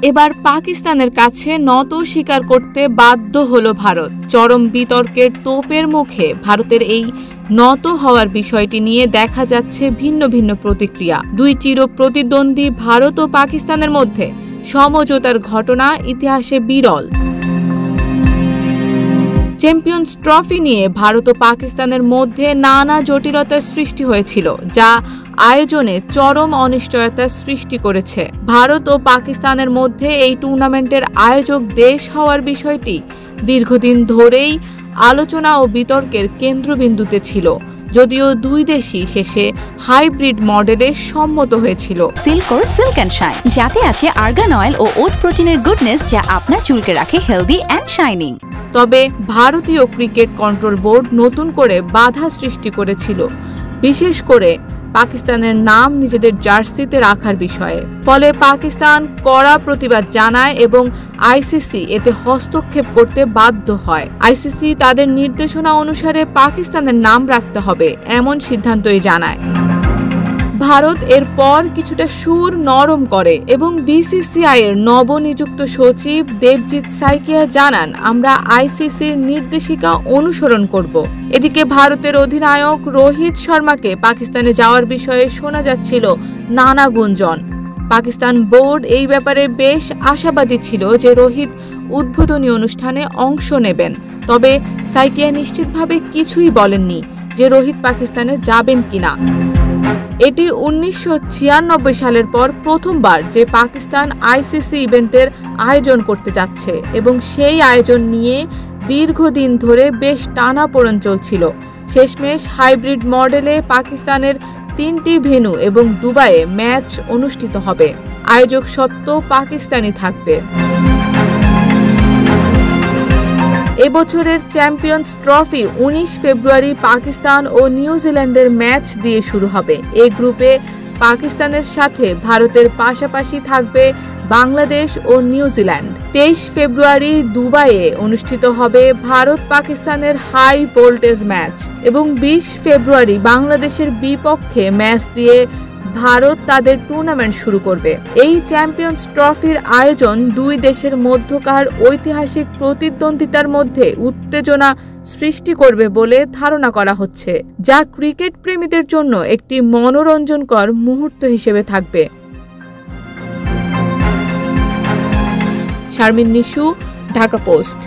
এবার পাকিস্তানের কাছে নত স্বীকার করতে বাধ্য হলো ভারত। চরম বিতর্কের তোপের মুখে ভারতের এই নত হওয়ার বিষয়টি নিয়ে দেখা যাচ্ছে ভিন্ন ভিন্ন প্রতিক্রিয়া। দুই চির প্রতিদ্বন্দ্বী ভারত ও পাকিস্তানের মধ্যে সমঝোতার ঘটনা ইতিহাসে বিরল। চ্যাম্পিয়ন্স ট্রফি নিয়ে ভারত ও পাকিস্তানের মধ্যে নানা জটিলতার সৃষ্টি হয়েছিল, যা আয়োজনে চরম অনিশ্চয়তার সৃষ্টি করেছে। ভারত ও পাকিস্তানের মধ্যে এই টুর্নামেন্টের আয়োজক দেশ হওয়ার বিষয়টি দীর্ঘদিন ধরেই আলোচনা ও বিতর্কের কেন্দ্রবিন্দুতে ছিল, যদিও দুই দেশই শেষে হাইব্রিড মডেলে সম্মত হয়েছিল। সিল্কোর সিল্ক অ্যান্ড শাইন, যাতে আছে আর্গান অয়েল ও ওট প্রোটিনের গুডনেস, যা আপনার চুলকে রাখে হেলদি অ্যান্ড শাইনিং। তবে ভারতীয় ক্রিকেট কন্ট্রোল বোর্ড নতুন করে বাধা সৃষ্টি করেছিল, বিশেষ করে পাকিস্তানের নাম নিজেদের জার্সিতে রাখার বিষয়ে। ফলে পাকিস্তান কড়া প্রতিবাদ জানায় এবং আইসিসি এতে হস্তক্ষেপ করতে বাধ্য হয়। আইসিসি তাদের নির্দেশনা অনুসারে পাকিস্তানের নাম রাখতে হবে এমন সিদ্ধান্তই জানায়। ভারত এরপর কিছুটা সুর নরম করে এবং বিসিসিআই এর নবনিযুক্ত সচিব দেবজিৎ সাইকিয়া জানান, আমরা আইসিসির নির্দেশিকা অনুসরণ করব। এদিকে ভারতের অধিনায়ক রোহিত শর্মাকে পাকিস্তানে যাওয়ার বিষয়ে শোনা যাচ্ছিল নানা গুঞ্জন। পাকিস্তান বোর্ড এই ব্যাপারে বেশ আশাবাদী ছিল যে রোহিত উদ্বোধনী অনুষ্ঠানে অংশ নেবেন। তবে সাইকিয়া নিশ্চিতভাবে কিছুই বলেননি যে রোহিত পাকিস্তানে যাবেন কিনা। এটি 1996 সালের পর প্রথমবার যে পাকিস্তান আইসিসি ইভেন্টের আয়োজন করতে যাচ্ছে এবং সেই আয়োজন নিয়ে দীর্ঘদিন ধরে বেশ টানাপোড়েন চলছিল। শেষমেশ হাইব্রিড মডেলে পাকিস্তানের 3টি ভেন্যু এবং দুবাইয়ে ম্যাচ অনুষ্ঠিত হবে। আয়োজক সত্ত্ব পাকিস্তানি থাকবে। এবছরের চ্যাম্পিয়ন্স ট্রফি 19 ফেব্রুয়ারি পাকিস্তান ও নিউজিল্যান্ডের ম্যাচ দিয়ে শুরু হবে। এই গ্রুপে পাকিস্তানের সাথে ভারতের পাশাপাশি থাকবে বাংলাদেশ ও নিউজিল্যান্ড। 23 ফেব্রুয়ারি দুবাইয়ে অনুষ্ঠিত হবে ভারত পাকিস্তানের হাই ভোল্টেজ ম্যাচ এবং 20 ফেব্রুয়ারি বাংলাদেশের বিপক্ষে ম্যাচ দিয়ে ভারত তাদের টুর্নামেন্ট শুরু করবে। এই চ্যাম্পিয়ন্স ট্রফির আয়োজন দুই দেশের মধ্যকার ঐতিহাসিক প্রতিদ্বন্দ্বিতার মধ্যে উত্তেজনা সৃষ্টি করবে বলে ধারণা করা হচ্ছে, যা ক্রিকেট প্রেমীদের জন্য একটি মনোরঞ্জনকর মুহূর্ত হিসেবে থাকবে। শারমিন নিশু, ঢাকা পোস্ট।